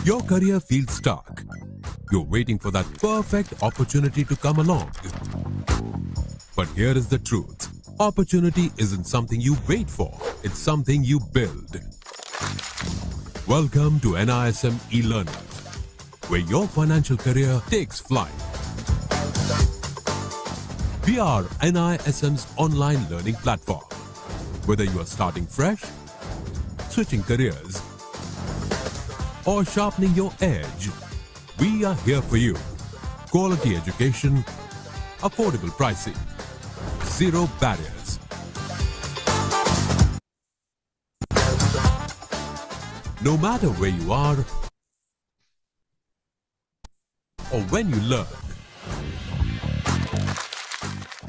Your career feels stuck. You're waiting for that perfect opportunity to come along. But here is the truth. Opportunity isn't something you wait for. It's something you build. Welcome to NISM e-learning, where your financial career takes flight. We are NISM's online learning platform. Whether you are starting fresh, switching careers, or sharpening your edge, we are here for you. Quality education, affordable pricing, zero barriers. No matter where you are or when you learn,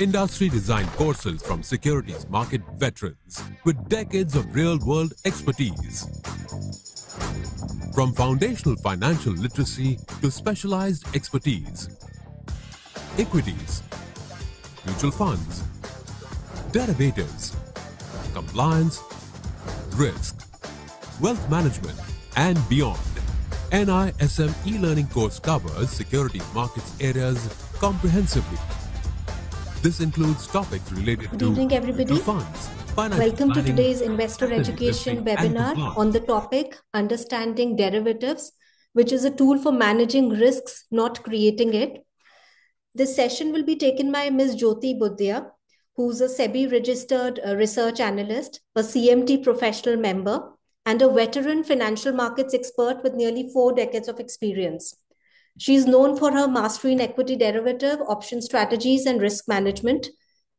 industry designed courses from securities market veterans with decades of real-world expertise. From foundational financial literacy to specialized expertise, equities, mutual funds, derivatives, compliance, risk, wealth management, and beyond. NISM e-learning course covers securities markets areas comprehensively. This includes topics related Good to evening, everybody. mutual funds, financial Welcome to planning, today's Investor asset Education investing, and webinar compliance. on the topic Understanding Derivatives, which is a tool for managing risks, not creating it. This session will be taken by Ms. Jyoti Budhia, who's a SEBI registered research analyst, a CMT professional member, and a veteran financial markets expert with nearly 4 decades of experience. She is known for her mastery in equity derivative, option strategies, and risk management.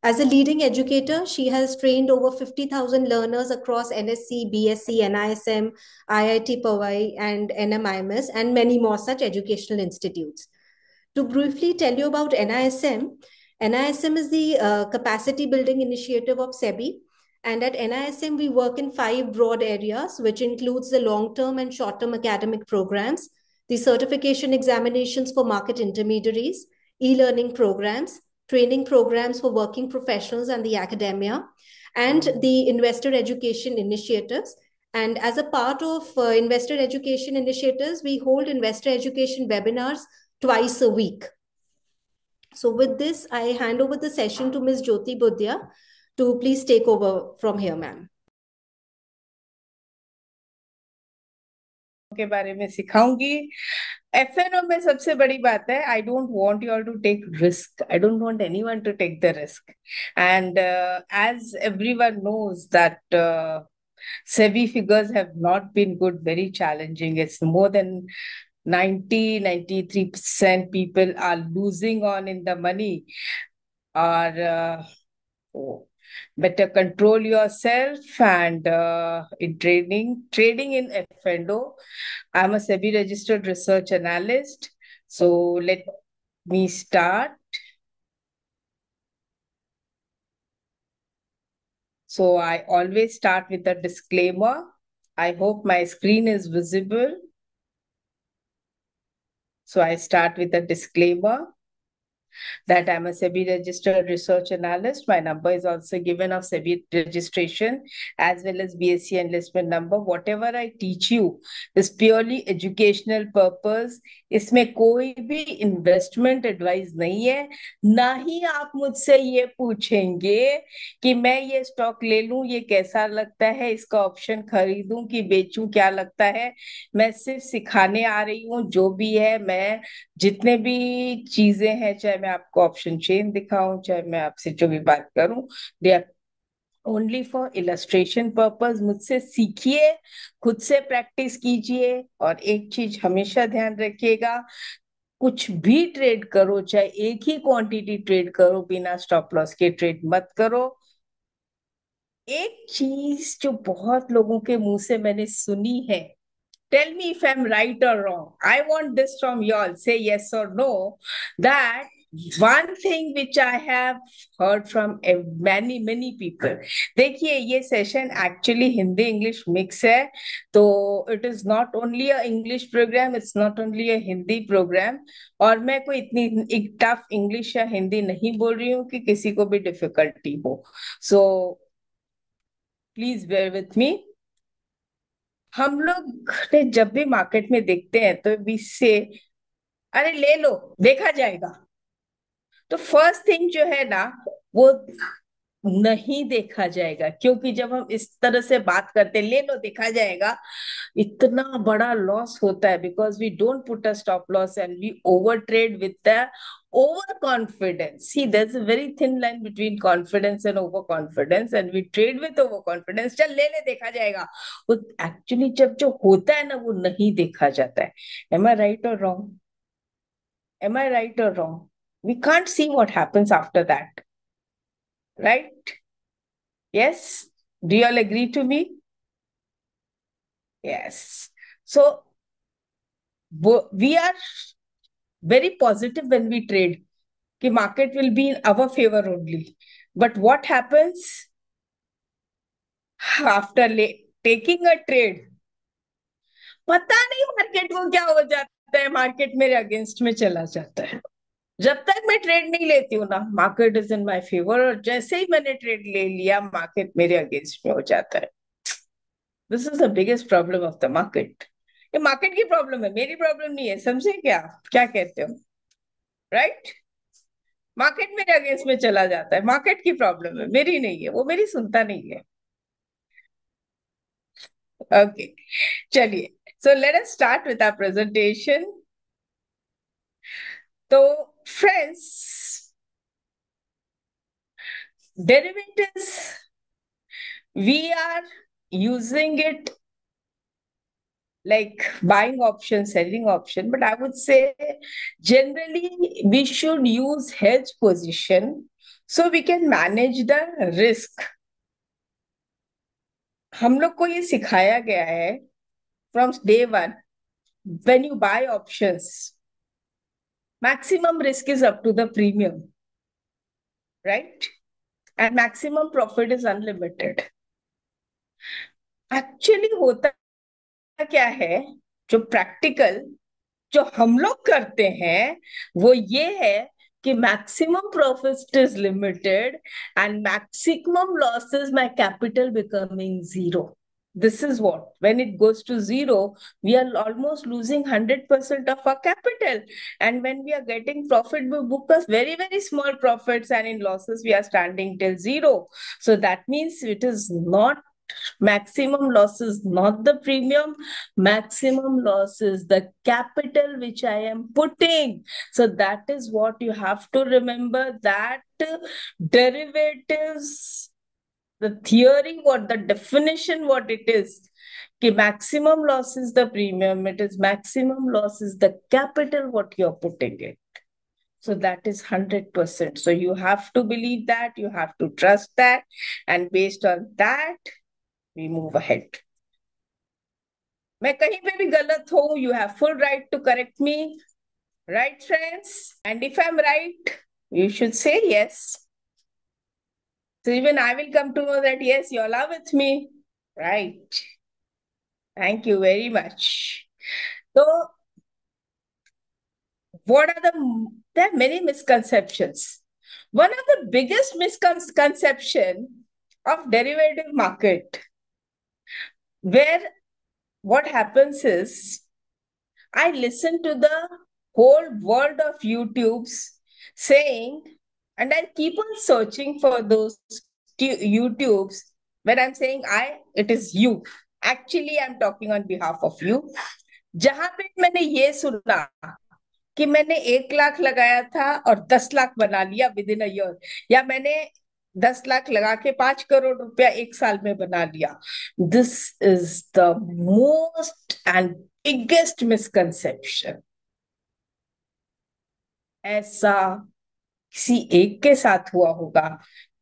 As a leading educator, she has trained over 50,000 learners across NSC, BSc, NISM, IIT Powai, and NMIMS, and many more such educational institutes. To briefly tell you about NISM, NISM is the capacity building initiative of SEBI. And at NISM, we work in 5 broad areas, which includes the long-term and short-term academic programs, the certification examinations for market intermediaries, e-learning programs, training programs for working professionals and the academia, and the investor education initiatives. And as a part of investor education initiatives, we hold investor education webinars twice a week. So with this, I hand over the session to Ms. Jyoti Budhia to please take over from here, ma'am. के बारे में सिखाऊंगी. F&O में सबसे बड़ी बात है, I don't want you all to take risk. I don't want anyone to take the risk. And as everyone knows that SEBI figures have not been good, very challenging. It's more than 93% people are losing on in the money. Or better control yourself. And in trading in F&O, I'm a SEBI registered research analyst. So let me start. So I always start with a disclaimer. I hope my screen is visible. So I start with a disclaimer that I'm a SEBI registered research analyst. My number is also given of SEBI registration as well as BSc enlistment number. Whatever I teach you is purely educational purpose. इसमें कोई भी investment advice नहीं है. ना ही आप मुझसे ये पूछेंगे कि मैं ये स्टॉक ले लूं, ये कैसा लगता है, इसका ऑप्शन खरीदूं कि बेचूं, क्या लगता है. मैं सिर्फ सिखाने आ रही हूँ. जो भी है, मैं जितने भी चीजें हैं, चाहे मैं आपको ऑप्शन चेन दिखाऊं, चाहे मैं आपसे जो भी बात करूं, they are only for illustration purpose. मुझसे सीखिए, खुद से प्रैक्टिस कीजिए. और एक चीज हमेशा ध्यान रखिएगा, कुछ भी ट्रेड करो, चाहे एक ही क्वांटिटी ट्रेड करो, बिना स्टॉप लॉस के ट्रेड मत करो. एक चीज जो बहुत लोगों के मुंह से मैंने सुनी है, tell me if I'm right or wrong. I want this from you all. Say yes or no. That one thing which I have heard from many people. देखिए, ये session actually Hindi English mix है. तो it is not only a English program, it's not only a Hindi program. और मैं कोई इतनी tough English या हिंदी नहीं बोल रही हूँ कि किसी को भी डिफिकल्टी हो. So please bear with me. हम लोग ने जब भी मार्केट में देखते हैं तो वी से अरे ले लो, देखा जाएगा। तो फर्स्ट थिंग जो है ना, वो नहीं देखा जाएगा, क्योंकि जब हम इस तरह से बात करते ले लो देखा जाएगा, इतना बड़ा लॉस होता है, because we don't put a stop loss and we over trade with the over confidence. See there is a very thin line between confidence and over confidence, and we trade with over confidence. चल ले ले देखा जाएगा, वो actually जब जो होता है ना वो नहीं देखा जाता है। एम आई राइट और रॉन्ग? एम आई राइट और wrong? We can't see what happens after that, right? Yes, do you all agree to me? Yes. So we are very positive when we trade कि market will be in our favor only. But what happens after taking a trade? पता नहीं market को क्या हो जाता है, market मेरे against में चला जाता है। जब तक मैं ट्रेड नहीं लेती हूँ ना, market is in my favour, और जैसे ही मैंने ट्रेड ले लिया मार्केट मेरे अगेंस्ट में हो जाता है। This is the biggest problem of the market. ये मार्केट की प्रॉब्लम है, मेरी प्रॉब्लम नहीं है, समझे क्या? क्या कहते हो? राइट? मार्केट मेरे अगेंस्ट में चला जाता है, मार्केट की प्रॉब्लम है, मेरी नहीं है, वो मेरी सुनता नहीं है। ओके, चलिए, so let us start with our presentation. तो friends, derivatives, we are using it like buying option, selling option, but I would say generally we should use hedge position so we can manage the risk. हम लोग को ये सिखाया गया है from day one, when you buy options, maximum risk is up to the premium, right? And maximum profit is unlimited. Actually होता क्या है, जो प्रैक्टिकल जो हम लोग करते हैं वो ये है कि maximum profit is limited and maximum losses my capital becoming zero. This is what, when it goes to zero, we are almost losing 100% of our capital. And when we are getting profit, we book us very, very small profits, and in losses, we are standing till zero. So that means it is not maximum loss is not the premium, maximum loss is the capital which I am putting. So that is what you have to remember, that derivatives, the theory, what the definition, what it is, कि maximum loss is the premium, it is maximum loss is the capital what you're putting it. So that is 100%. So you have to believe that, you have to trust that, and based on that, we move ahead. मैं कहीं पे भी गलत हूं, you have full right to correct me, right friends? And if I'm right, you should say yes. So even I will come to know that yes, you all are with me, right? Thank you very much. So what are there are many misconceptions. One of the biggest misconception of derivative market, where what happens is, I listen to the whole world of YouTubes saying, and I keep on searching for those YouTubes. When I'm saying I, it is you. Actually, I'm talking on behalf of you. जहां पे मैंने ये सुना कि मैंने 1 लाख लगाया था और 10 लाख बना लिया विद इन अ ईयर, या मैंने 10 लाख लगा के 5 करोड़ रुपया 1 साल में बना लिया. This is the most and biggest misconception. ऐसा किसी एक के साथ हुआ होगा,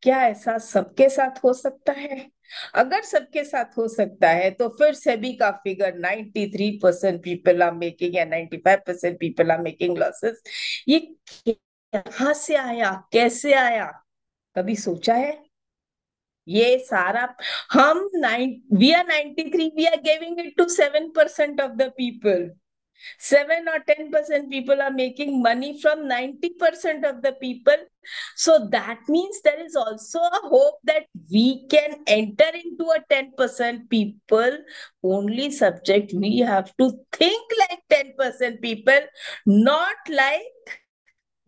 क्या ऐसा सबके साथ हो सकता है? अगर सबके साथ हो सकता है तो फिर सेबी का फिगर 93% पीपल आर मेकिंग या 95% पीपल आर मेकिंग लॉसेस, ये कहां से आया, कैसे आया? कभी सोचा है? ये सारा हम we are 93, we are giving it to 7% of the people. 7 or 10% people are making money from 90% of the people. So that means there is also a hope that we can enter into a 10% people. Only subject we have to think like 10% people, not like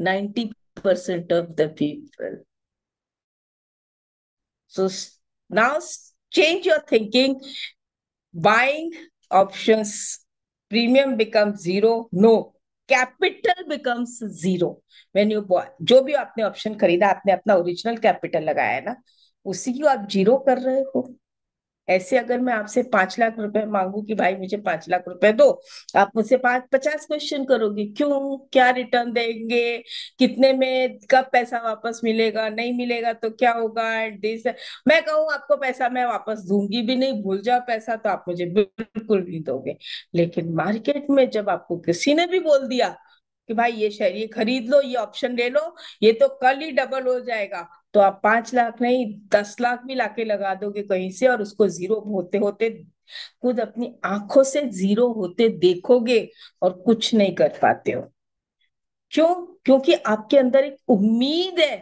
90% of the people. So now change your thinking. Buying options, premium becomes zero. No, capital becomes zero. When you buy, जो भी आपने option खरीदा, आपने अपना original capital लगाया है ना, उसी को आप जीरो कर रहे हो. ऐसे अगर मैं आपसे 5 लाख रुपए मांगू कि भाई मुझे 5 लाख रुपए दो, आप मुझसे 50 क्वेश्चन करोगे. क्यों, क्या रिटर्न देंगे, कितने में, कब पैसा वापस मिलेगा, नहीं मिलेगा तो क्या होगा. दिस, मैं कहूँ आपको पैसा मैं वापस दूंगी भी नहीं, भूल जाओ पैसा, तो आप मुझे बिल्कुल नहीं दोगे. लेकिन मार्केट में जब आपको किसी ने भी बोल दिया कि भाई ये शेयर ये खरीद लो, ये ऑप्शन ले लो, ये तो कल ही डबल हो जाएगा, तो आप 5 लाख नहीं 10 लाख भी लाके लगा दोगे कहीं से, और उसको जीरो होते होते खुद अपनी आंखों से जीरो होते देखोगे और कुछ नहीं कर पाते हो. क्यों? क्योंकि आपके अंदर एक उम्मीद है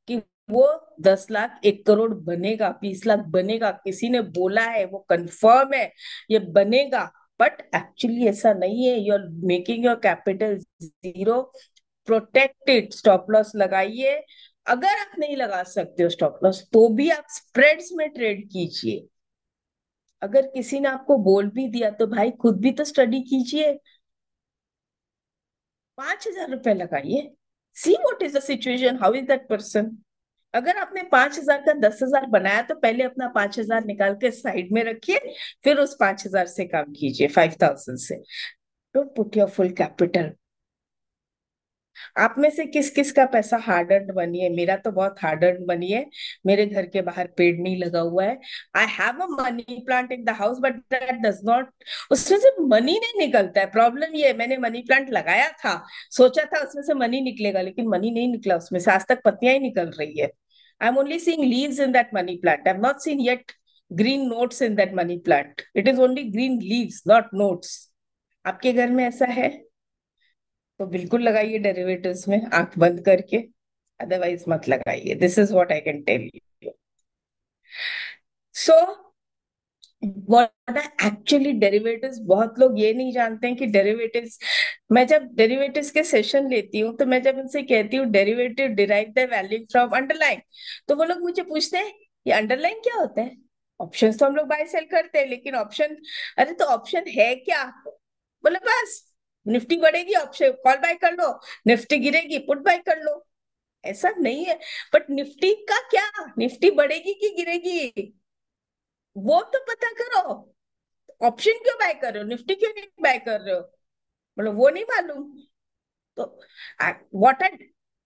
कि वो 10 लाख 1 करोड़ बनेगा, 20 लाख बनेगा, किसी ने बोला है, वो कंफर्म है ये बनेगा. बट एक्चुअली ऐसा नहीं है. You are making your capital zero. Protect it. Stop loss लगाइए. अगर आप नहीं लगा सकते हो स्टॉप लॉस, तो भी आप स्प्रेड्स में ट्रेड कीजिए. अगर किसी ने आपको बोल भी दिया तो भाई खुद भी तो स्टडी कीजिए. 5,000 रुपए लगाइए. See what is the situation, how is that person. अगर आपने 5,000 का 10,000 बनाया, तो पहले अपना 5,000 निकाल के साइड में रखिए, फिर उस 5,000 से काम कीजिए, 5,000 से. Don't put your full capital. आप में से किस किस का पैसा हार्ड अर्न मनी है? मेरा तो बहुत हार्ड अर्न मनी है. मेरे घर के बाहर पेड़ नहीं लगा हुआ है. I have a money plant in the house, but that does not, उसमें से मनी नहीं निकलता है. प्रॉब्लम ये है, मैंने मनी प्लांट लगाया था, सोचा था उसमें से मनी निकलेगा, लेकिन मनी नहीं निकला उसमें से. आज तक पत्तियां ही निकल रही है. I am only seeing leaves in that money plant. I have not seen yet green notes in that money plant. It is only green leaves, not notes. आपके घर में ऐसा है तो बिल्कुल लगाइए डेरिवेटिव्स में आंख बंद करके, अदरवाइज मत लगाइए. This is what I can tell you. So what are actually derivatives. बहुत लोग ये नहीं जानते हैं कि डेरिवेटिव्स, मैं जब डेरिवेटिव्स के सेशन लेती हूँ, तो मैं जब उनसे कहती हूँ derivative derive the value from underline, तो वो लोग मुझे पूछते हैं ये अंडरलाइन क्या होता है. ऑप्शन तो हम लोग बाय सेल करते हैं, लेकिन ऑप्शन, अरे तो ऑप्शन है क्या. बोले बस निफ्टी बढ़ेगी ऑप्शन कॉल बाय कर लो, निफ्टी गिरेगी पुट बाय कर लो. ऐसा नहीं है. बट निफ्टी का क्या, निफ्टी बढ़ेगी कि गिरेगी वो तो पता करो. ऑप्शन क्यों बाय कर रहे हो, निफ्टी क्यों नहीं बाय कर रहे हो, मतलब वो नहीं मालूम. तो व्हाट आर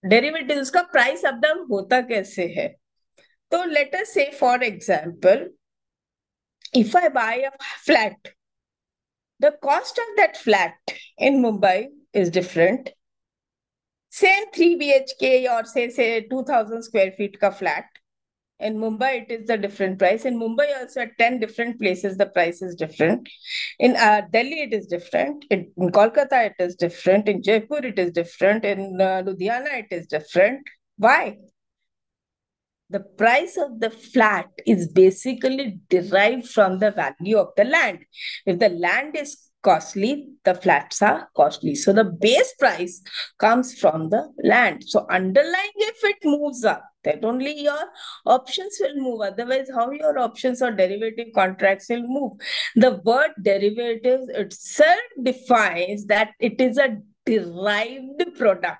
डेरिवेटिव्स का प्राइस अप डाउन होता कैसे है. तो let us say for example, if I buy a flat, the cost of that flat in Mumbai is different. Same 3 BHK or say 2,000 square feet ka flat. In Mumbai, it is the different price. In Mumbai, also at 10 different places, the price is different. In Delhi, it is different. In Kolkata, it is different. In Jaipur, it is different. In Ludhiana, it is different. Why? The price of the flat is basically derived from the value of the land. If the land is costly, the flats are costly. So the base price comes from the land. So underlying, if it moves up, that only your options will move. Otherwise, how your options or derivative contracts will move? The word derivatives itself defines that it is a derived product.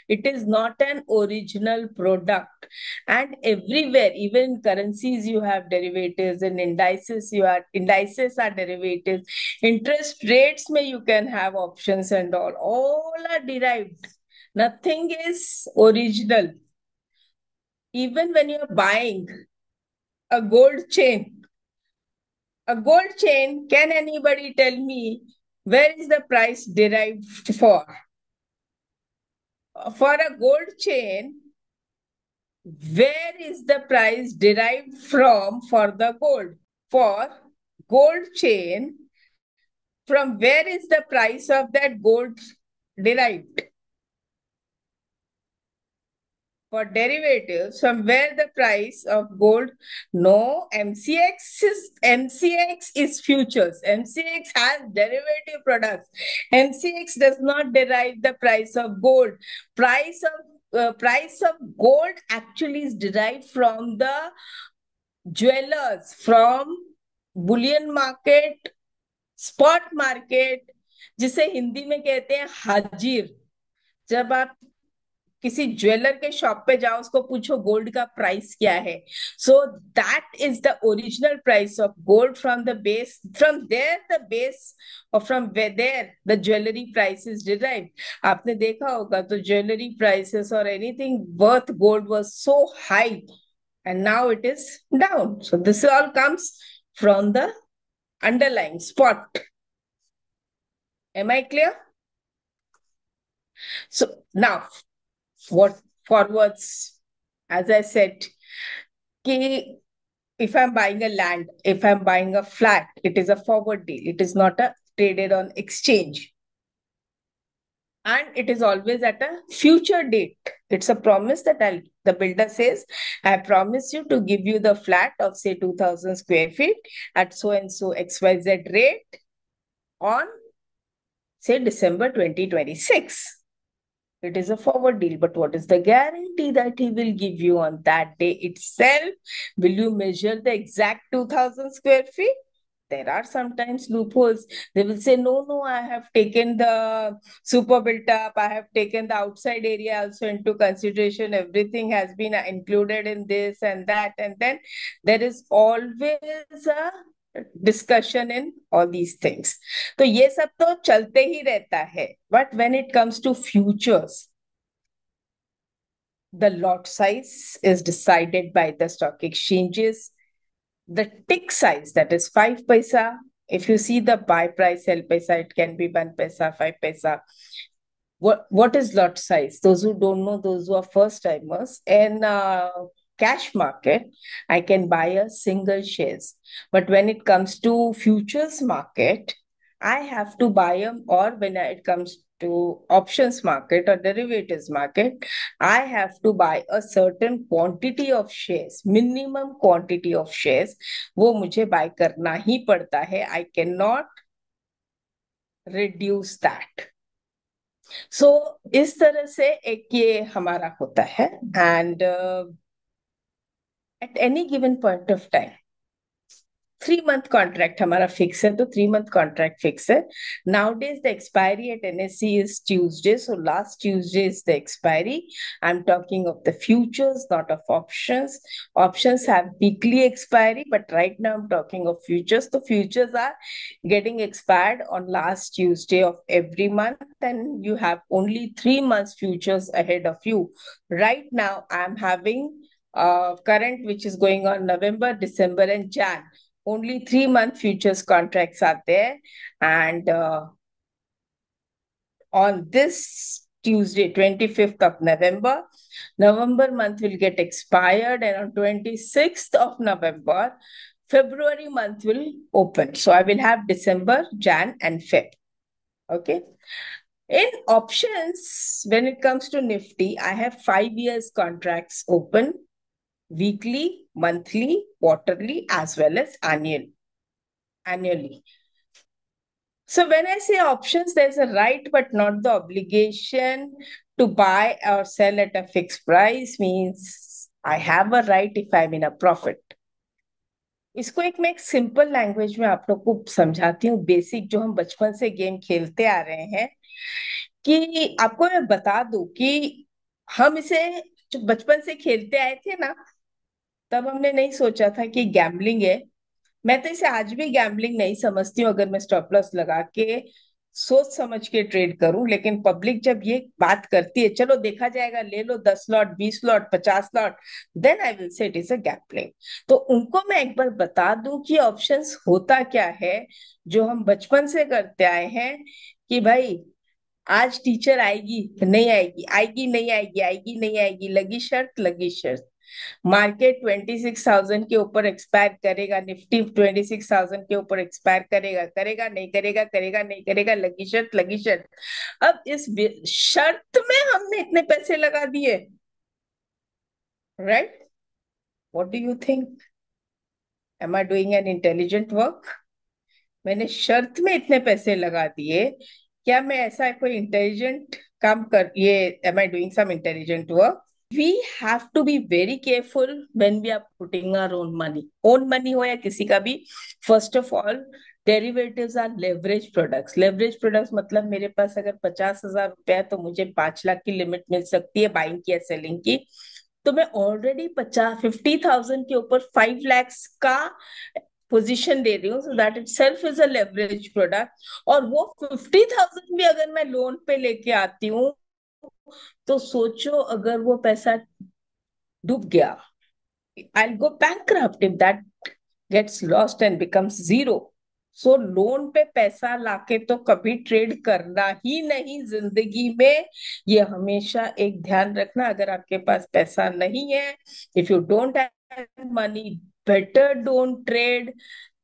It is not an original product. And everywhere, even in currencies, you have derivatives. In indices, indices are derivatives. Interest rates may you can have options and all are derived. Nothing is original. Even when you're buying a gold chain, can anybody tell me where is the price derived for? For a gold chain, where is the price derived from for the gold? For gold chain, From where is the price of that gold derived? For derivatives, from where the price of gold? No, MCX is futures. MCX has derivative products. MCX does not derive the price of gold. Price of gold actually is derived from the jewelers, from bullion market, spot market, जिसे हिंदी में कहते हैं हाजिर. जब आप किसी jeweller के shop पे जाओ, उसको पूछो गोल्ड का प्राइस क्या है, so that is the original price of gold. From there the base और from there the jewellery price is derived. आपने देखा होगा तो ज्वेलरी प्राइसेस और anything worth gold was so high and now it is down. So this all comes from the underlying spot. Am I clear? So now what forwards, as I said, ki if I'm buying a land, if I'm buying a flat, it is a forward deal. It is not a traded on exchange. And it is always at a future date. It's a promise that the builder says, I promise you to give you the flat of say 2000 square feet at so and so XYZ rate on say December 2026. It is a forward deal, but what is the guarantee that he will give you on that day itself? Will you measure the exact 2000 square feet? There are sometimes loopholes. They will say, no, I have taken the super built up. I have taken the outside area also into consideration. Everything has been included in this and that. And then there is always a discussion in all these things. तो ये सब तो चलते ही रहता है. But when it comes to futures, the lot size is decided by the stock exchanges. The tick size, that is 5 paisa. If you see the buy price, sell paisa, it can be 1 paisa, 5 paisa. What is lot size? Those who don't know, those who are first timers, in cash market, I can buy a single shares. But when it comes to futures market, I have to buy them, or when it comes to options market or derivatives market, I have to buy a certain quantity of shares, minimum quantity of shares. वो मुझे buy करना ही पड़ता है. I cannot reduce that. So इस तरह से एक ये हमारा होता है. And at any given point of time, 3-month contract हमारा फिक्स है, तो 3-month contract फिक्स है. Nowadays the expiry at NSE is Tuesday, so last Tuesday is the expiry. I'm talking of the futures, not of options. Options have weekly expiry, but right now I'm talking of futures. The futures are getting expired on last Tuesday of every month, and you have only 3 months futures ahead of you. Right now I'm having current, which is going on November, December and Jan. Only 3-month futures contracts are there. And on this Tuesday, 25th of November, November month will get expired. And on 26th of November, February month will open. So I will have December, Jan and Feb. Okay. In options, when it comes to Nifty, I have 5 years contracts open. Weekly, monthly, quarterly, as well as annually. So when I say options, there's a right but not the obligation to buy or sell at a fixed price. Means I have a right if I'm in a profit. इसको मैं एक simple language में आप लोग को समझाती हूँ, basic जो हम बचपन से गेम खेलते आ रहे हैं. कि आपको मैं बता दूं कि हम इसे जो बचपन से खेलते आए थे ना, तब हमने नहीं सोचा था कि गैम्बलिंग है. मैं तो इसे आज भी गैम्बलिंग नहीं समझती हूँ अगर मैं स्टॉप लॉस लगा के सोच समझ के ट्रेड करूं. लेकिन पब्लिक जब ये बात करती है, चलो देखा जाएगा, ले लो 10 lot, 20 lot, 50 lot, then I will say it is a gambling. तो उनको मैं एक बार बता दूं कि ऑप्शंस होता क्या है, जो हम बचपन से करते आए हैं. कि भाई आज टीचर आएगी नहीं आएगी, आएगी नहीं आएगी, आएगी नहीं आएगी, लगी शर्त लगी शर्त. मार्केट 26,000 के ऊपर एक्सपायर करेगा, निफ्टी 26,000 के ऊपर एक्सपायर करेगा, करेगा नहीं करेगा, करेगा नहीं करेगा, लगी शर्त लगी शर्त। अब इस शर्त में हमने इतने पैसे लगा दिए, right? What do you think? Am I doing an intelligent work? मैंने शर्त में इतने पैसे लगा दिए, क्या मैं ऐसा कोई इंटेलिजेंट काम कर, ये am I doing some intelligent work? We have to be very careful when we are putting our own money. Own money हो या किसी का भी, first of all, derivatives are leverage products. Leverage products मतलब मेरे पास अगर 50,000 रुपया है तो मुझे 5 लाख की लिमिट मिल सकती है बाइंग की या सेलिंग की, तो मैं ऑलरेडी 50,000 के ऊपर 5 lakhs का पोजीशन दे रही हूँ, so that it self is a leverage product. और वो 50,000 भी अगर मैं लोन पे लेके आती हूँ, तो सोचो अगर वो पैसा डूब गया, I'll go bankrupt if that gets lost and becomes zero. So loan पे पैसा लाके तो कभी ट्रेड करना ही नहीं जिंदगी में। ये हमेशा एक ध्यान रखना, अगर आपके पास पैसा नहीं है, if you don't have money, better don't trade.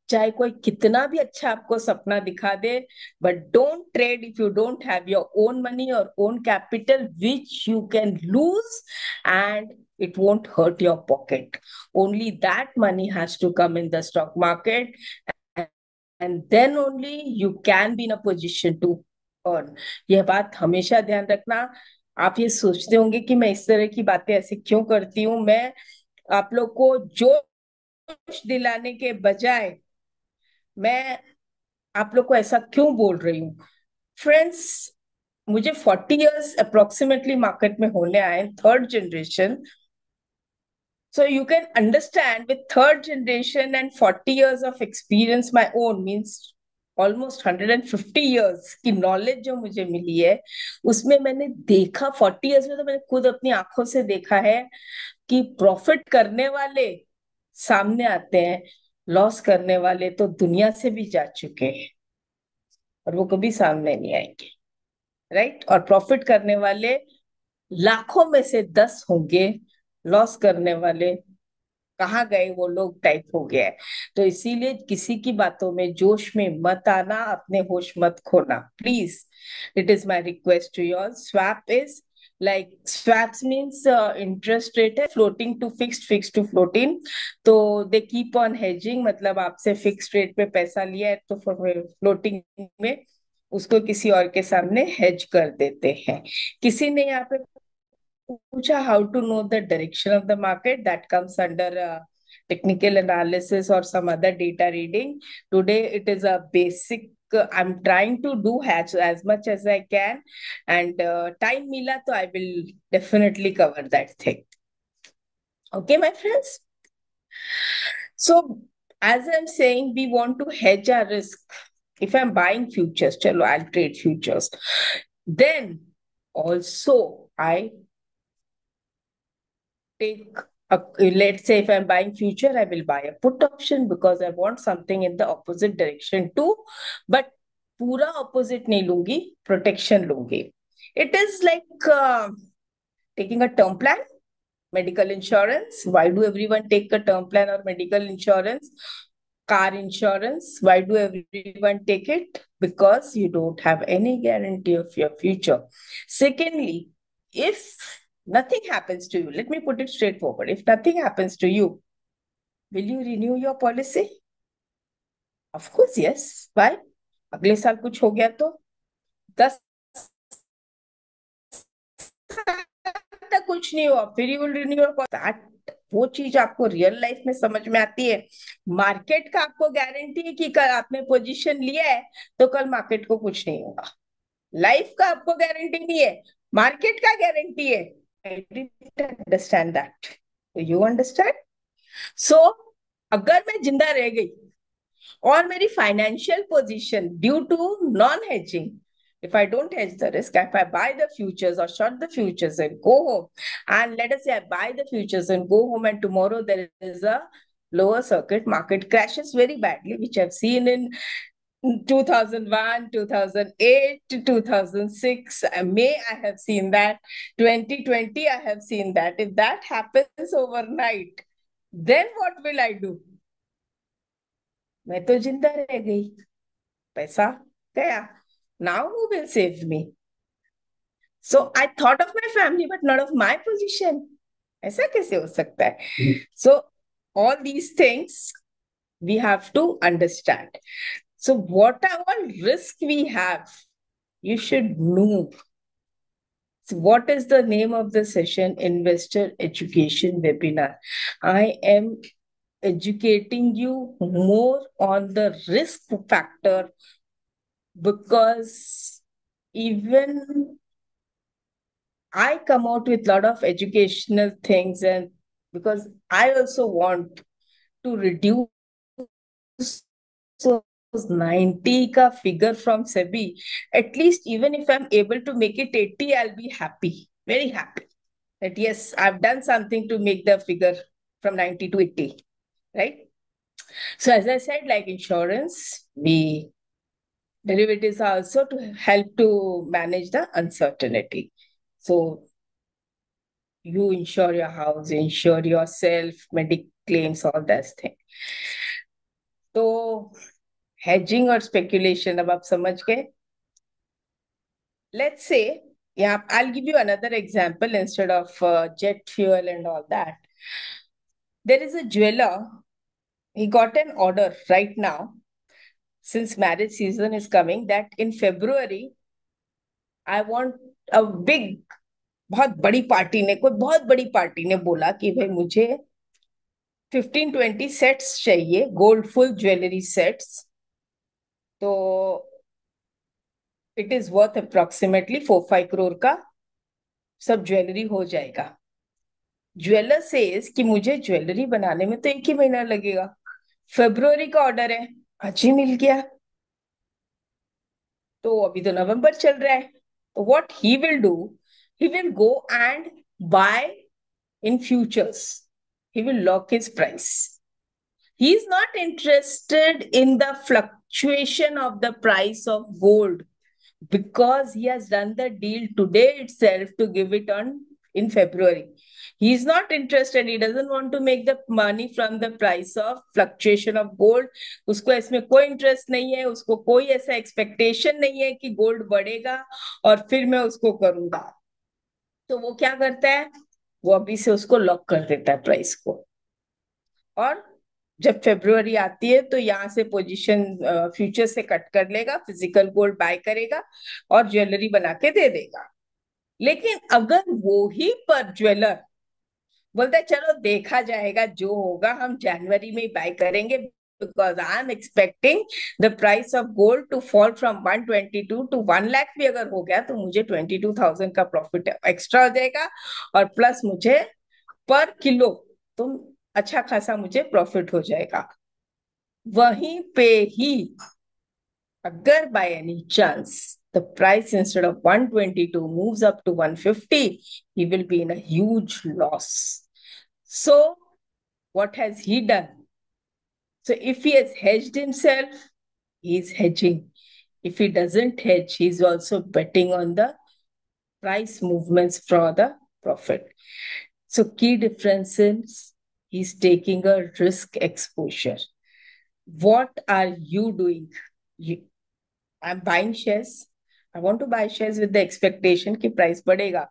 चाहे कोई कितना भी अच्छा आपको सपना दिखा दे, but don't trade if you don't have your own money और own capital which you can lose, and it won't hurt your pocket. Only that money has to come in the stock market, and then only you can be in a position to earn. यह बात हमेशा ध्यान रखना। आप ये सोचते होंगे कि मैं इस तरह की बातें ऐसे क्यों करती हूँ, मैं आप लोग को जोश दिलाने के बजाय मैं आप लोग को ऐसा क्यों बोल रही हूँ? फ्रेंड्स, मुझे 40 इयर्स अप्रोक्सीमेटली मार्केट में होने आए, third generation. So you can understand, with third generation and 40 years of experience, my own means almost 150 years की नॉलेज जो मुझे मिली है, उसमें मैंने देखा 40 इयर्स में, तो मैंने खुद अपनी आंखों से देखा है कि प्रॉफिट करने वाले सामने आते हैं, लॉस करने वाले तो दुनिया से भी जा चुके हैं और वो कभी सामने नहीं आएंगे, राइट? और प्रॉफिट करने वाले लाखों में से 10 होंगे, लॉस करने वाले कहाँ गए वो लोग टाइप हो गया है। तो इसीलिए किसी की बातों में जोश में मत आना, अपने होश मत खोना, please. It is my request to your. Swap is like, swaps means interest rate है floating to fixed, fixed to floating. तो दे कीप ऑन हेजिंग, मतलब आपसे फिक्स्ड रेट पे पैसा लिया है तो फ्लोटिंग में उसको किसी और के सामने हेज कर देते हैं। किसी ने यहाँ पे पूछा how to know the direction of the market, that comes under technical analysis or some other data reading. Today it is a basic, I'm trying to do as much as I can, and time mila to I will definitely cover that thing. Okay, my friends? So as I'm saying, we want to hedge our risk. If I'm buying futures, chalo, I'll trade futures. Then also I take let's say if I'm buying future, I will buy a put option because I want something in the opposite direction too. But पूरा opposite नहीं लूंगी, protection लूंगी. It is like taking a term plan, medical insurance. Why do everyone take a term plan or medical insurance? Car insurance, why do everyone take it? Because you don't have any guarantee of your future. Secondly, if nothing happens to you, let me put it straightforward. If nothing happens to you, will you renew your policy? Of course, yes. Why? अगले साल कुछ हो गया तो 10 तक कुछ नहीं हुआ, फिर you will renew your policy. वो चीज आपको रियल लाइफ में समझ में आती है। मार्केट का आपको गारंटी है कि कल आपने पोजीशन लिया है तो कल मार्केट को कुछ नहीं होगा। लाइफ का आपको गारंटी नहीं है, मार्केट का गारंटी है। I didn't understand that, you understand? So अगर मैं जिंदा रह गई और मेरी financial position due to non hedging, if I don't hedge the risk, if I buy the futures or short the futures and go home, and let us say I buy the futures and go home and tomorrow there is a lower circuit, market crashes very badly, which I've seen in 2001, 2008, 2006, May I have seen that, 2020 I have seen that. If that happens overnight, then what will I do? मैं तो जिंदा रह गई, पैसा गया. Now who will save me? So I thought of my family, but not of my position. ऐसा कैसे हो सकता है? So all these things we have to understand. So what are all risks we have? You should know. So what is the name of the session? Investor Education Webinar. I am educating you more on the risk factor, because even I come out with a lot of educational things, and because I also want to reduce those 90 ka figure from SEBI. At least even if I'm able to make it 80, I'll be happy, very happy. That yes, I've done something to make the figure from 90 to 80, right? So as I said, like insurance, derivatives are also to help to manage the uncertainty. So you insure your house, you insure yourself, medical claims, all that thing. तो hedging और speculation अब आप समझ गए. Let's say, yeah, I'll give you another example instead of jet fuel and all that. There is a jeweler, he got an order right now, since marriage season is coming, that in February, I want a big, बहुत बड़ी party ने, कोई बहुत बड़ी party ने बोला कि भाई मुझे 15-20 सेट्स चाहिए, गोल्ड फुल ज्वेलरी सेट्स. तो it is worth approximately 4-5 crore का सब ज्वेलरी हो जाएगा. ज्वेलर सेज कि मुझे ज्वेलरी बनाने में तो 1 ही महीना लगेगा, फरवरी का ऑर्डर है, आज ही मिल गया. तो अभी तो नवंबर चल रहा है. तो what he will do, he will go and buy in futures. He will lock his price. He is not interested in the fluctuation of the price of gold, because he has done the deal today itself to give it on in February. He is not interested. He doesn't want to make the money from the price of fluctuation of gold. उसको इसमें कोई interest नहीं है, उसको कोई ऐसा expectation नहीं है कि गोल्ड बढ़ेगा और फिर मैं उसको करूंगा. तो वो क्या करता है, वो अभी से उसको लॉक कर देता है प्राइस को. और जब फरवरी आती है तो यहाँ से पोजीशन फ्यूचर से कट कर लेगा, फिजिकल गोल्ड बाय करेगा और ज्वेलरी बना के दे देगा. लेकिन अगर वो ही पर ज्वेलर बोलता है चलो देखा जाएगा, जो होगा हम जनवरी में बाय करेंगे, because I am expecting the price of gold to fall from 122 to 1 lakh भी अगर हो गया तो मुझे 22,000 का प्रॉफिट एक्स्ट्रा हो जाएगा, और प्लस मुझे पर किलो तो अच्छा खासा मुझे प्रॉफिट हो जाएगा. वहीं पे ही अगर by any chance the price instead of 122 moves up to 150, he will be in a huge loss. So what has he done? So if he has hedged himself, he is hedging. If he doesn't hedge, he is also betting on the price movements for the profit. So key difference is he's taking a risk exposure. What are you doing? I'm buying shares. I want to buy shares with the expectation कि price बढ़ेगा.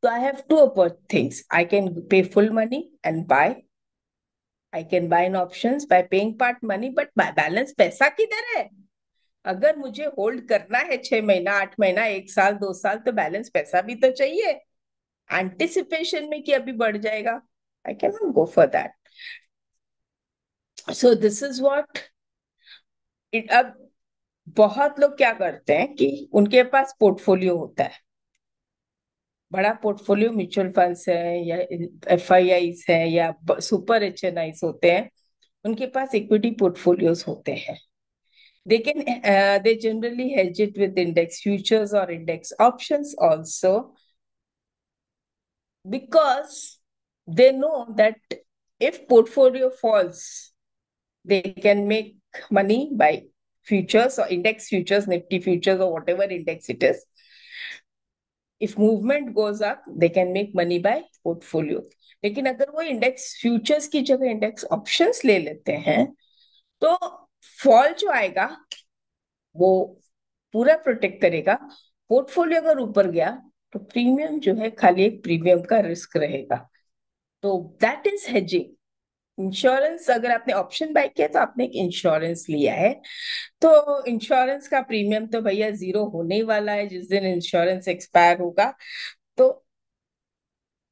So I have two things. I can pay full money and buy. I can buy in options by paying part money, but balance पैसा किधर है? अगर मुझे hold करना है 6 महीना, 8 महीना, 1 साल, 2 साल, तो बैलेंस पैसा भी तो चाहिए. एंटिसिपेशन में कि अभी बढ़ जाएगा, I cannot go for that. So this is what अब बहुत लोग क्या करते हैं कि उनके पास पोर्टफोलियो होता है, बड़ा पोर्टफोलियो, म्यूचुअल फंड्स है या FIIs है या सुपर HNIs होते हैं, उनके पास इक्विटी पोर्टफोलियोज होते हैं. They generally hedge it with index futures or index options also, because they know that if portfolio falls, they can make money by futures or index futures, Nifty futures or whatever index it is. If movement goes up, they can make money by portfolio. लेकिन अगर वो index futures की जगह index options ले लेते हैं तो fall जो आएगा वो पूरा प्रोटेक्ट करेगा. पोर्टफोलियो अगर ऊपर गया तो प्रीमियम जो है खाली एक प्रीमियम का रिस्क रहेगा. तो दैट इज हेजिंग. इंश्योरेंस, अगर आपने ऑप्शन बाय किया तो आपने एक इंश्योरेंस लिया है. तो इंश्योरेंस का प्रीमियम तो भैया जीरो होने ही वाला है जिस दिन इंश्योरेंस एक्सपायर होगा. तो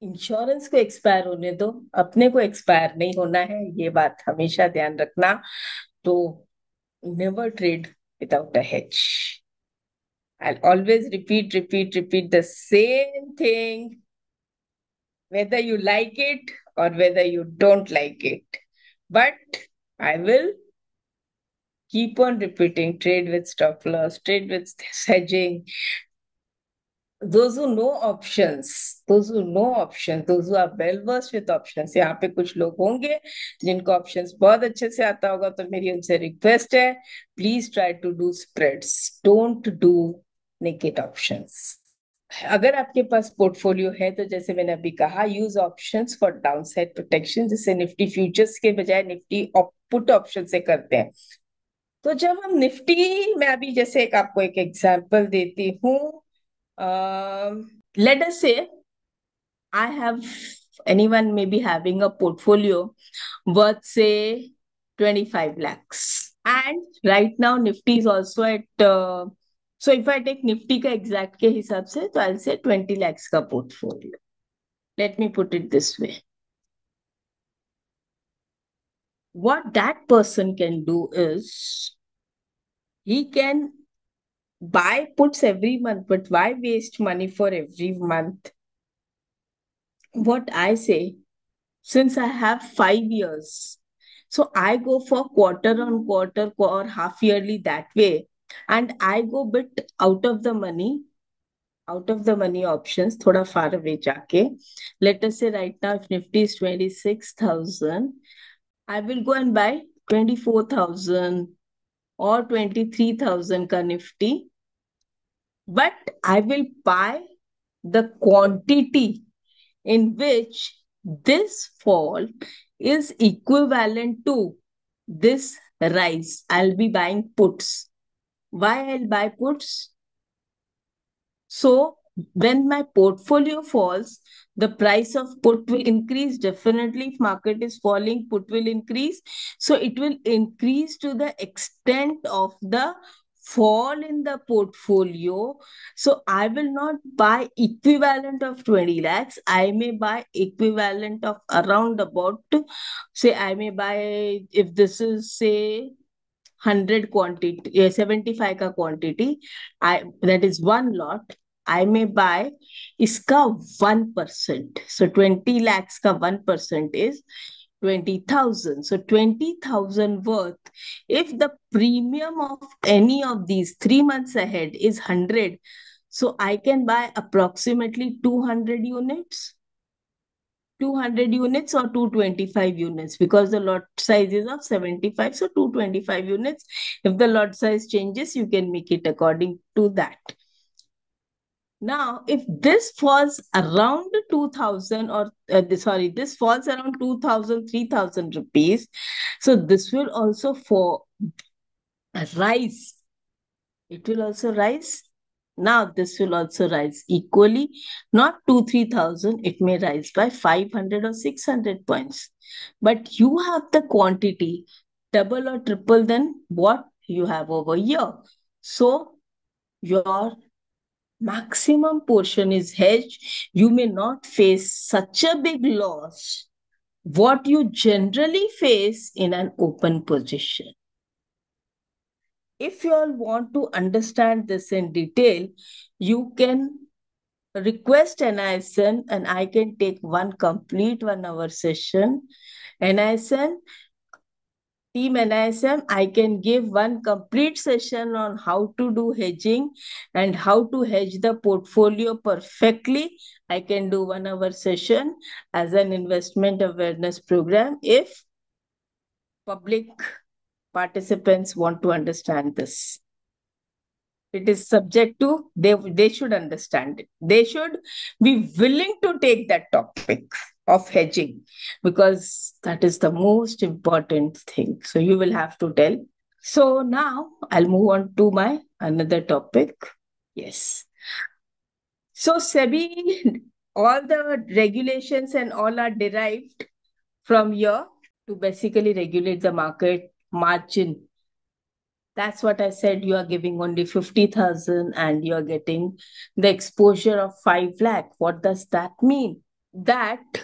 इंश्योरेंस को एक्सपायर होने दो, अपने को एक्सपायर नहीं होना है, ये बात हमेशा ध्यान रखना. तो never trade without a hedge. I'll always repeat the same thing, whether you like it or whether you don't like it. But I will keep on repeating: trade with stop loss, trade with hedging. Those who know options, those who are well versed with options. यहाँ पे कुछ लोग होंगे जिनको options बहुत अच्छे से आता होगा, तो मेरी उनसे रिक्वेस्ट है, please try to do spreads, don't do naked options. अगर आपके पास पोर्टफोलियो है तो जैसे मैंने अभी कहा, use options for downside protection, जिसे निफ्टी फ्यूचर्स के बजाय निफ्टी पुट ऑप्शन से करते हैं. तो जब हम निफ्टी में, अभी जैसे आपको एक एग्जांपल देती हूँ. Let us say anyone may be having a portfolio worth say 25 lakhs, and right now Nifty is also at so if I take Nifty का exact के हिसाब से, तो I'll say 20 lakhs का portfolio. Let me put it this way. What that person can do is he can buy puts every month, but why waste money for every month? What I say, since I have 5 years, so I go for quarter on quarter or half yearly that way, and I go bit out of the money options, thoda far away jaake. Let us say right now if Nifty is 26,000, I will go and buy 24,000 or 23,000 ka Nifty, but I will buy the quantity in which this fall is equivalent to this rise. I'll be buying puts. Why I'll buy puts? So when my portfolio falls, the price of put will increase. Definitely, if market is falling, put will increase. So it will increase to the extent of the fall in the portfolio. So I will not buy equivalent of 20 lakhs. I may buy equivalent of around about, say I may buy, if this is say 100 quantity, 75 ka quantity, that is one lot, I may buy iska 1%. So 20 lakhs ka 1% is 20,000. So 20,000 worth. If the premium of any of these 3 months ahead is 100, so I can buy approximately 200 units. 200 units or 225 units, because the lot size is of 75, so 225 units. If the lot size changes, you can make it according to that. Now, if this falls around 2,000 or this falls around 2,000, 3,000 rupees, so this will also rise. It will also rise. Now this will also rise equally, not 2,000-3,000. It may rise by 500 or 600 points. But you have the quantity double or triple than what you have over here. So your maximum portion is hedged. You may not face such a big loss what you generally face in an open position. If you all want to understand this in detail, you can request NISN and I can take one complete 1 hour session. NISN, Team NISM, I can give one complete session on how to do hedging and how to hedge the portfolio perfectly. I can do 1 hour session as an investment awareness program if public participants want to understand this. It is subject to, they should understand it. They should be willing to take that topic of hedging, because that is the most important thing. So you will have to tell. So now I'll move on to my another topic. Yes. So SEBI, all the regulations and all are derived from here to basically regulate the market margin. That's what I said. You are giving only 50,000 and you are getting the exposure of 5 lakh. What does that mean? That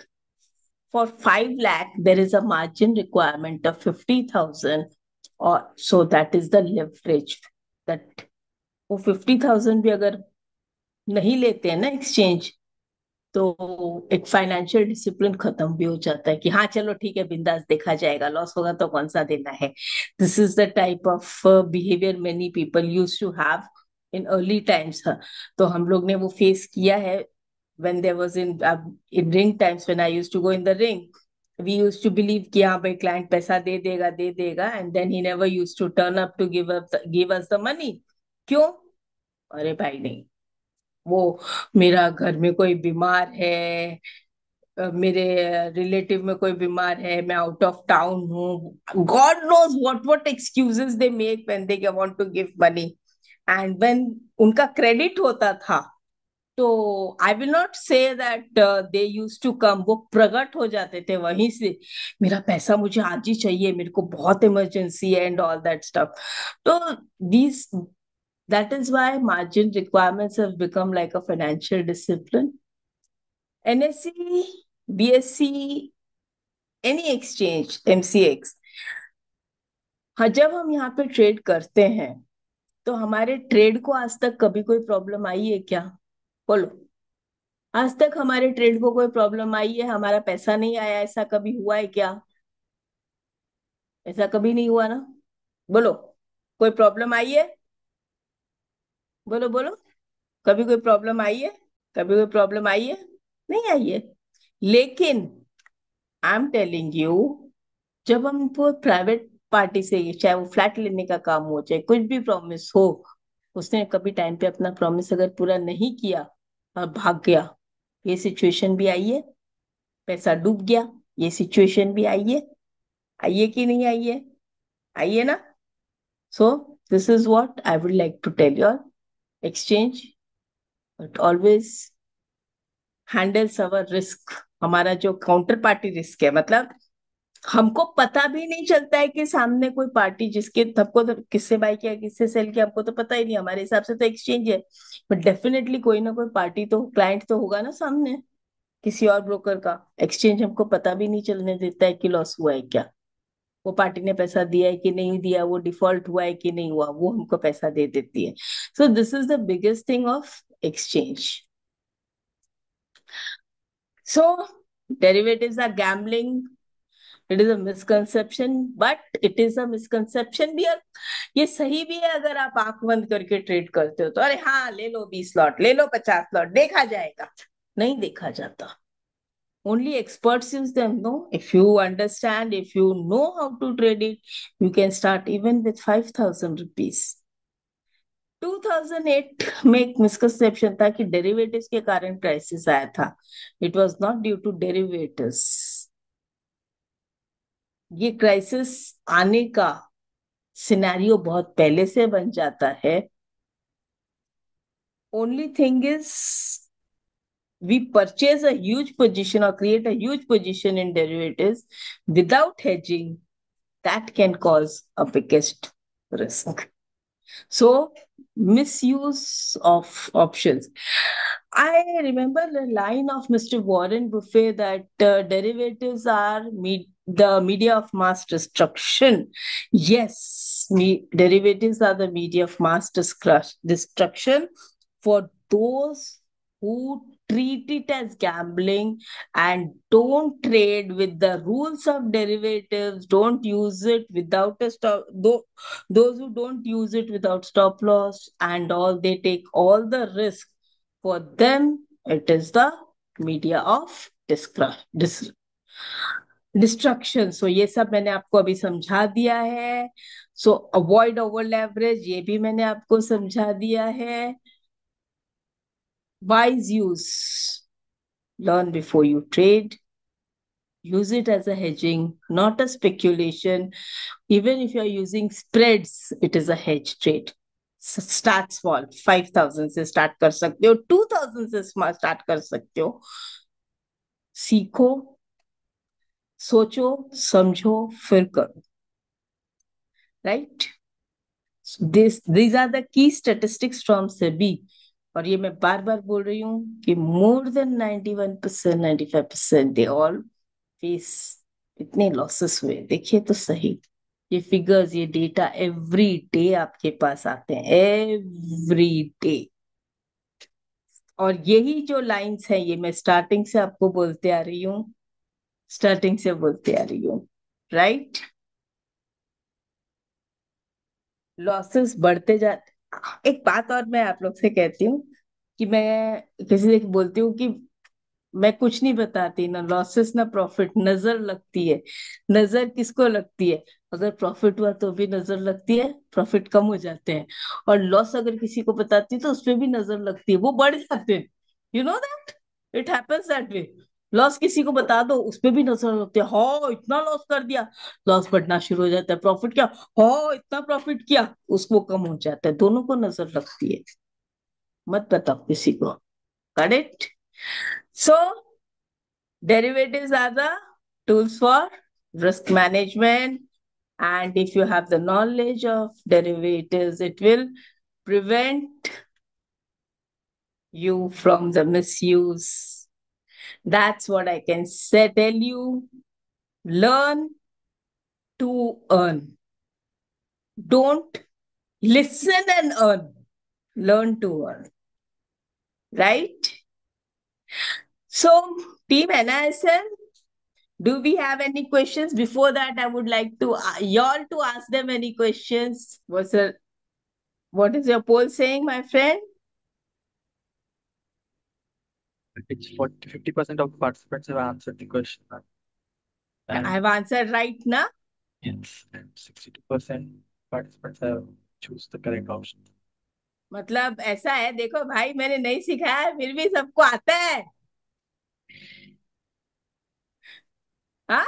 for 5 lakh, there is a margin requirement of 50,000. Or so that is the leverage. That वो 50,000 भी अगर नहीं लेते हैं ना exchange, तो एक financial discipline खत्म भी हो जाता है कि हाँ चलो ठीक है, बिंदास देखा जाएगा, लॉस होगा तो कौन सा देना है. This is the type of behaviour many people use to have in early times. तो हम लोग ने वो फेस किया है when there was in ring times, when I used to go in the ring, we used to believe कि हाँ भाई client पैसा दे देगा, and then he never used to turn up to give us the money. क्यों? अरे भाई नहीं, वो मेरा घर में कोई बीमार है, मेरे रिलेटिव में कोई बीमार है, मैं आउट ऑफ टाउन हूँ, God knows what excuses they make when they want to give money. And when उनका क्रेडिट होता था, तो I will not say that they use to come, वो प्रकट हो जाते थे वहीं से, मेरा पैसा मुझे आज ही चाहिए, मेरे को बहुत इमरजेंसी है एंड ऑल दैट स्टफ. तो these that is why margin requirements have become like a financial discipline. NSE, BSE, any exchange, MCX, हाँ, जब हम यहाँ पे ट्रेड करते हैं तो हमारे ट्रेड को आज तक कभी कोई प्रॉब्लम आई है क्या? बोलो, आज तक हमारे ट्रेड को कोई प्रॉब्लम आई है? हमारा पैसा नहीं आया, ऐसा कभी हुआ है क्या? ऐसा कभी नहीं हुआ ना. बोलो, कोई प्रॉब्लम आई है? बोलो बोलो, कभी कोई प्रॉब्लम आई है? कभी कोई प्रॉब्लम आई है? नहीं आई है. लेकिन आई एम टेलिंग यू, जब हम वो प्राइवेट पार्टी से, चाहे वो फ्लैट लेने का काम हो, चाहे कुछ भी प्रॉमिस हो, उसने कभी टाइम पे अपना प्रॉमिस अगर पूरा नहीं किया और भाग गया, ये सिचुएशन भी आई है. पैसा डूब गया, ये सिचुएशन भी आई है कि नहीं आई है? आई है ना. So this is what I would like to tell your exchange, but always handles our risk. हमारा जो काउंटर पार्टी रिस्क है, मतलब हमको पता भी नहीं चलता है कि सामने कोई पार्टी, जिसके सबको तो किससे बाय किया किससे सेल किया हमको तो पता ही नहीं, हमारे हिसाब से तो एक्सचेंज है, बट डेफिनेटली कोई ना कोई पार्टी तो, क्लाइंट तो होगा ना सामने किसी और ब्रोकर का. एक्सचेंज हमको पता भी नहीं चलने देता है कि लॉस हुआ है क्या, वो पार्टी ने पैसा दिया है कि नहीं दिया, वो डिफॉल्ट हुआ है कि नहीं हुआ, वो हमको पैसा दे देती है. सो this is the biggest thing of exchange. So derivatives are gambling. It is a misconception, but it is a misconception भी. ये सही भी है अगर आप आंख बंद करके ट्रेड करते हो तो, अरे हाँ ले लो 20 लॉट, ले लो 50 लॉट, देखा जाएगा. नहीं देखा जाता. Only experts use them. No, if you understand, if you know how to trade it, you can start even with 5,000 rupees. 2008 में एक मिसकंसेप्शन था कि डेरिवेटिव्स के कारण क्राइसिस आया था. It was not due to derivatives. ये क्राइसिस आने का सिनेरियो बहुत पहले से बन जाता है. Only thing is, we purchase a huge position or create a huge position in derivatives without hedging, that can cause a biggest risk. So misuse of options. I remember the line of Mr. Warren Buffett that derivatives are the media of mass destruction. Yes, derivatives are the media of mass destruction for those who treat it as gambling and don't trade with the rules of derivatives, don't use it without a stop. Those who don't use it without stop loss and all, they take all the risk. For them, it is the media of destruction, so ये सब मैंने आपको अभी समझा दिया है. सो avoid over leverage, ये भी मैंने आपको समझा दिया है. Wise use, learn before you trade. Use it as a hedging, not a speculation. Even if you're using spreads, it is a hedge trade. Start small. 5,000 से start कर सकते हो, 2,000 से start कर सकते हो. सीखो, सोचो, समझो, फिर करो. Right? These are the key statistics from SEBI. और ये मैं बार बार बोल रही हूँ कि more than 91%, 95% they all face इतने लॉसेस हुए. देखिए तो सही, ये फिगर्स, ये डेटा एवरी डे आपके पास आते हैं, एवरी डे. और यही जो लाइंस है, ये मैं स्टार्टिंग से आपको बोलते आ रही हूँ, स्टार्टिंग से बोलते आ रही हूँ. राइट? लॉसेस बढ़ते जाते. एक बात और मैं आप लोग से कहती हूँ कि मैं किसी से बोलती हूँ कि मैं कुछ नहीं बताती, ना लॉसेस ना प्रॉफिट, नजर लगती है. नजर किसको लगती है? अगर प्रॉफिट हुआ तो भी नजर लगती है, प्रॉफिट कम हो जाते हैं. और लॉस अगर किसी को बताती है तो उसपे भी नजर लगती है, वो बढ़ जाते हैं. You know that it happens that way. Loss किसी को बता दो, उसपे भी नजर लगती है, हो इतना लॉस कर दिया, लॉस बढ़ना शुरू हो जाता है. प्रॉफिट क्या, हो इतना प्रॉफिट किया, उसको कम हो जाता है. दोनों को नजर लगती है, मत बताओ किसी को. Correct? So derivatives are the tools for risk management. And if you have the knowledge of derivatives, it will prevent you from the misuse. That's what I can say, tell you. Learn to earn. Don't listen and earn. Learn to earn. Right? So, Team NISM, do we have any questions? Before that, I would like to y'all to ask them any questions. What is your poll saying, my friend? It's 50% of participants have answered the question. I have answered right now. Yes, and 62% participants have choose the correct option. मतलब ऐसा है, देखो भाई, मैंने नहीं सिखाया है, फिर भी सबको आता है. हाँ,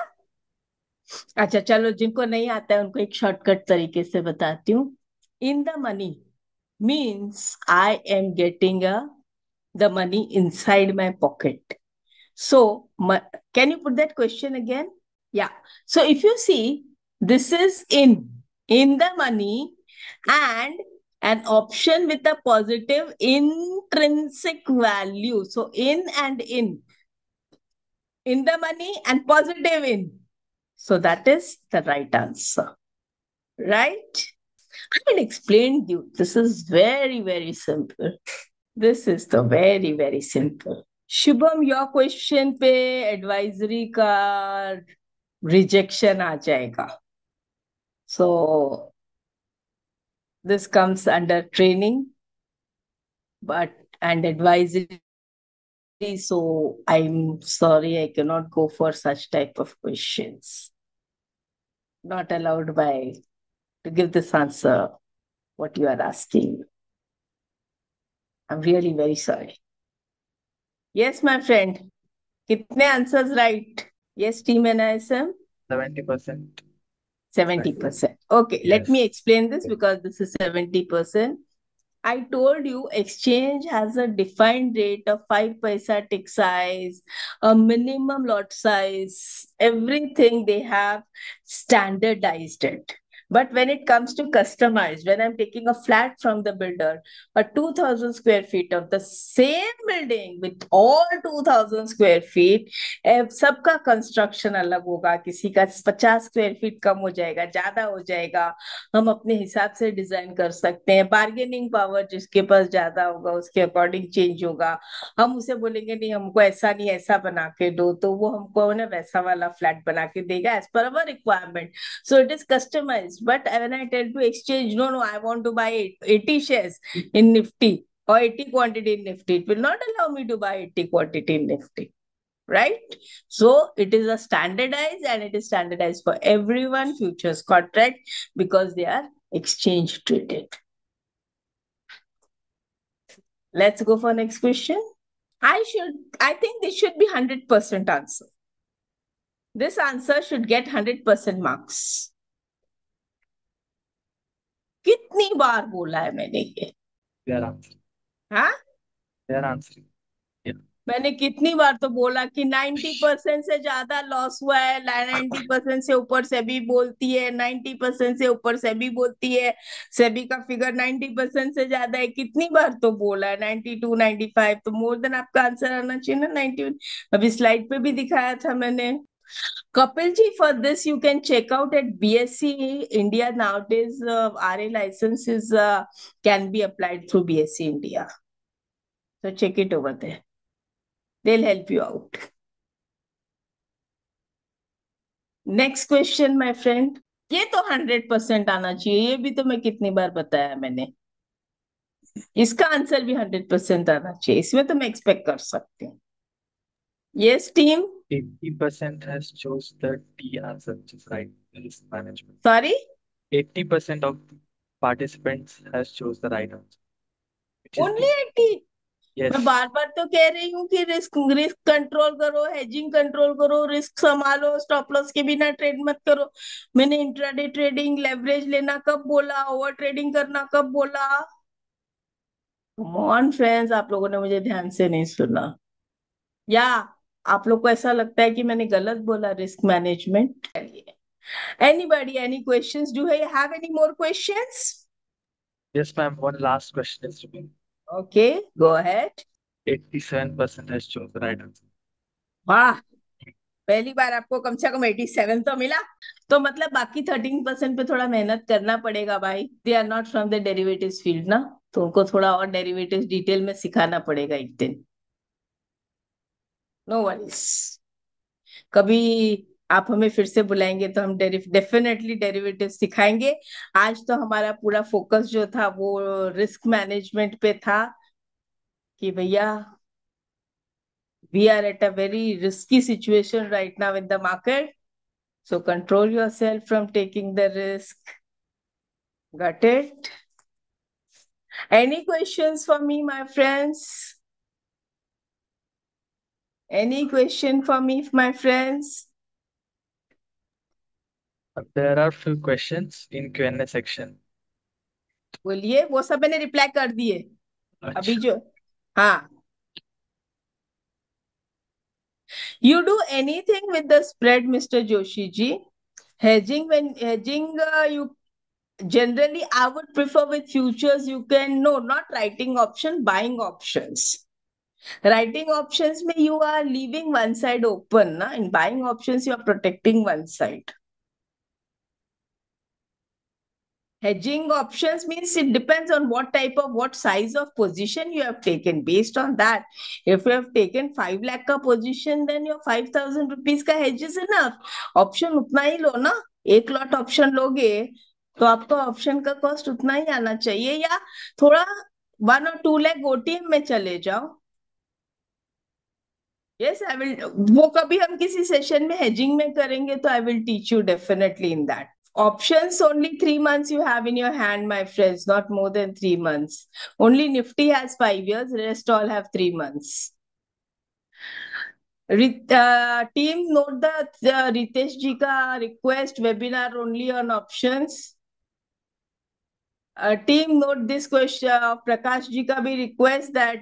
अच्छा चलो, जिनको नहीं आता है उनको एक शॉर्टकट तरीके से बताती हूँ. In the money means I am getting the money inside my pocket. So, can you put that question again? Yeah. So if you see, this is in the money and an option with a positive intrinsic value. So in and in the money and positive in. So that is the right answer. Right? I will explain you. This is very, very simple. This is the very, very simple. Shubham, your question पे advisory का rejection आ जाएगा. So this comes under training, and advisory. So I'm sorry, I cannot go for such type of questions. Not allowed to give this answer, what you are asking. I'm really very sorry. Yes, my friend. कितने answers right? Yes, team NISM? 70%. 70%. Okay, Yes. let me explain this because this is 70%. I told you exchange has a defined rate of 5 paisa tick size, a minimum lot size, everything they have standardized it. But when it comes to customized, when I'm taking a flat from the builder, a 2,000 square feet of the same building with all 2,000 square feet, सबका construction अलग होगा. किसी का 50 square feet कम हो जाएगा, ज्यादा हो जाएगा, हम अपने हिसाब से डिजाइन कर सकते हैं. बार्गेनिंग पावर जिसके पास ज्यादा होगा उसके अकॉर्डिंग चेंज होगा. हम उसे बोलेंगे नहीं हमको ऐसा नहीं ऐसा बना के दो, तो वो हमको ना वैसा वाला फ्लैट बना के देगा as per our requirement. So it is customized. But when I tell to exchange, no, I want to buy 80 shares in Nifty or 80 quantity in Nifty, it will not allow me to buy 80 quantity in Nifty. right? So it is a standardized, and it is standardized for everyone, futures contract, because they are exchange traded. Let's go for next question. I think this should be 100% answer. This answer should get 100% marks. कितनी बार बोला है मैंने ये? They are answering. हाँ, They are answering. मैंने कितनी बार तो बोला कि 90% से ज्यादा लॉस हुआ है, 90% से ऊपर सेबी बोलती है, 90% से ऊपर सेबी बोलती है, सेबी का फिगर 90% से ज्यादा है। कितनी बार तो बोला है 92, 95, तो मोर देन आपका आंसर आना चाहिए ना 91। अभी स्लाइड पे भी दिखाया था मैंने। Kapil ji, for this you can check out at BSc India nowadays. RA license is can be applied through BSc India, so check it over there. They'll help you out. Next question, my friend. ये तो 100% आना चाहिए, ये भी तो मैं कितनी बार बताया मैंने। इसका आंसर भी 100% आना चाहिए, इसमें तो मैं एक्सपेक्ट कर सकती हूँ। Yes, team. 80% has chose the D answer, which is right. Risk management. Sorry? 80% of participants has chose the right answer, which is Only D. 80? Yes. मैं बार बार तो कह रही हूँ कि रिस्क कंट्रोल करो, हेजिंग कंट्रोल करो, रिस्क संभालो, स्टॉप लॉस के बिना ट्रेड मत करो। मैंने इंट्राडे ट्रेडिंग, लेवरेज लेना कब बोला? ओवर ट्रेडिंग करना कब बोला? कम ऑन फ्रेंड्स, आप लोगों ने मुझे ध्यान से नहीं सुना, या आप लोग को ऐसा लगता है कि मैंने गलत बोला risk management? Anybody, any questions? Do you have any more questions? Yes, ma'am. One last question is remaining. Okay, go ahead. 87% has chosen the right answer. वाह, पहली बार आपको कम से कम 87 तो मिला। तो मतलब बाकी 13% पे थोड़ा मेहनत करना पड़ेगा भाई। They are not from the derivatives field ना, तो उनको थोड़ा और डेरिवेटिव्स डिटेल में सिखाना पड़ेगा एक दिन। नो वरीज, कभी आप हमें फिर से बुलाएंगे तो हम डेफिनेटली डेरिवेटिव सिखाएंगे। आज तो हमारा पूरा फोकस जो था वो रिस्क मैनेजमेंट पे था कि भैया we are at a very risky situation right now in the market, so control yourself from taking the risk. Got it? Any questions for me, my friends? Any question for me, my friends? There are few questions in Q&A section. बोलिए, वो सब मैंने reply कर दिए अभी जो। हाँ, you do anything with the spread, Mr. Joshi ji? Hedging, when hedging, you generally, I would prefer with futures, you can, no, not writing option, buying options. Writing options mean you are leaving one side open. Na? In buying options, you are protecting one side. Hedging options means it depends on what size of position you have taken. Based on that, if you have taken 5 lakh ka position, then your 5,000 rupees ka hedge is enough. Option utna hi lo na. एक lot option लोगे तो आपका option का cost उतना ही आना चाहिए, या थोड़ा 1 or 2 लाख ओटीएम में चले जाओ। Yes, I will. वो कभी हम किसी सेशन में हेजिंग में करेंगे तो I will teach you definitely in that. Options only 3 months you have in your hand, my friends, not more than 3 months. Only Nifty has 5 years, rest all have 3 months. Team, note the Ritesh ji ka request, webinar only on options. Team, note this question, Prakash ji ka bhi request that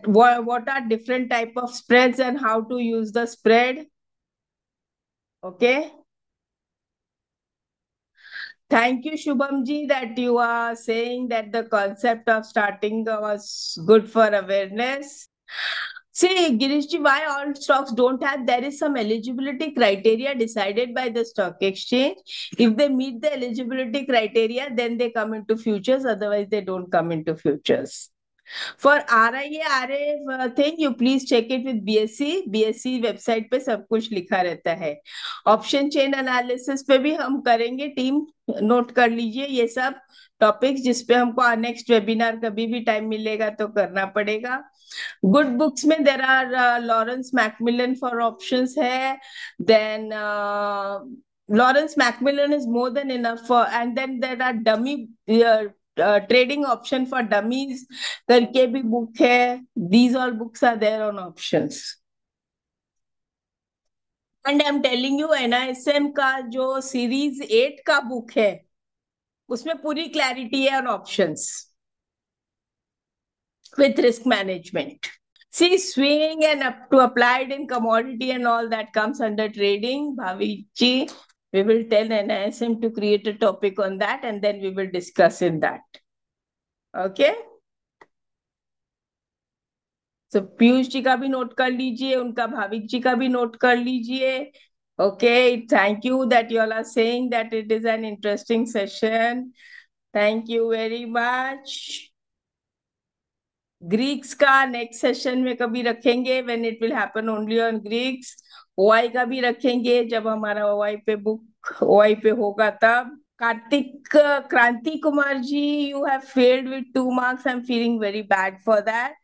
what are different type of spreads and how to use the spread. Okay. Thank you, Shubham ji, that you are saying that the concept of starting was good for awareness. See, Girish ji, why all stocks don't have? There is some eligibility criteria decided by the stock exchange. If they meet the eligibility criteria, then they come into futures. Otherwise, they don't come into futures. For RIA thing, you please check it with BSc. BSc website पे सब कुछ लिखा रहता है. Option chain analysis पे भी हम करेंगे. टीम नोट कर लीजिए ये सब टॉपिक्स, जिसपे हमको नेक्स्ट वेबिनार कभी भी टाइम मिलेगा तो करना पड़ेगा. गुड बुक्स में there are Lawrence McMillan for options है. Then Lawrence McMillan is more than enough for. And then there are dummy trading option for dummies करके भी बुक है. These all books are there on options. And I am telling you, NISM का जो series 8 का book है उसमें पूरी clarity है on options with risk management. See, swing and up to applied in commodity and all that comes under trading. Bhaviji, we will tell NISM to create a topic on that and then we will discuss in that. Okay? So Piyush ji का भी note कर लीजिए, उनका भाविक जी का भी note कर लीजिए. Okay, thank you that you all are saying that it is an interesting session. Thank you very much. Greeks का नेक्स्ट सेशन में कभी रखेंगे, when it will happen only on Greeks. OI का भी रखेंगे जब हमारा ओआई पे बुक ओआई पे होगा तब. कार्तिक क्रांति Kumar ji, you have failed with 2 marks. I'm feeling very bad for that.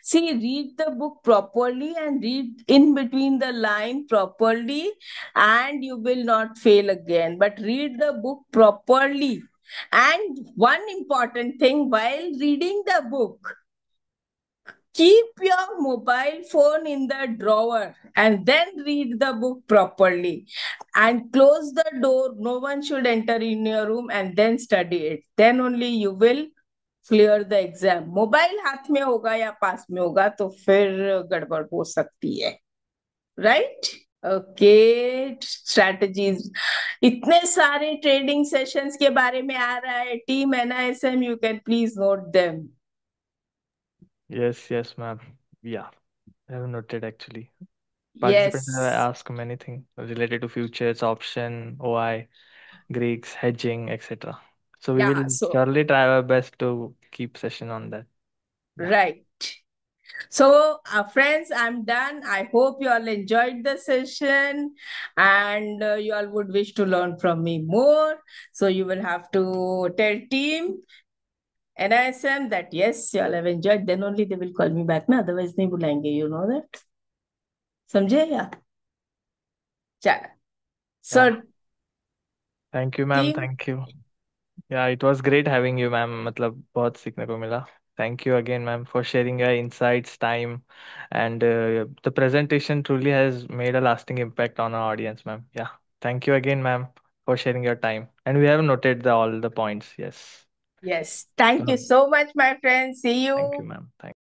See, read the book properly and read in between the line properly and you will not fail again. But read the book properly. And one important thing, while reading the book, keep your mobile phone in the drawer and then read the book properly and close the door. No one should enter in your room and then study it. Then only you will clear the exam. Mobile हाथ में होगा या पास में होगा तो फिर गड़बड़ हो सकती है. राइट? ओके. स्ट्रैटेजीज, इतने सारे ट्रेडिंग सेशंस के बारे में आ रहा है. Team NISM, you can please note them. Yes, ma'am. Yeah, I have noted actually. Yes. Participants have asked many things related to futures, option, OI, Greeks, hedging, etc. So we Yeah, will so surely try our best to keep session on that. Yeah. right. So, friends, I'm done. I hope you all enjoyed the session and you all would wish to learn from me more. So, you will have to tell team NISM that yes, you all have enjoyed. Then only they will call me back. Na? Otherwise, nahi बुलाएंगे. You know that? समझे या? चलो. So, Yeah. Thank you, ma'am. team, Thank you. Yeah, it was great having you, ma'am. मतलब बहुत सीखने को मिला. Thank you again, ma'am, for sharing your insights, time, and the presentation truly has made a lasting impact on our audience, ma'am. Yeah, thank you again, ma'am, for sharing your time. And we have noted all the points. Yes. yes. Thank you So, so much, my friends. See thank you, you. ma'am. Thank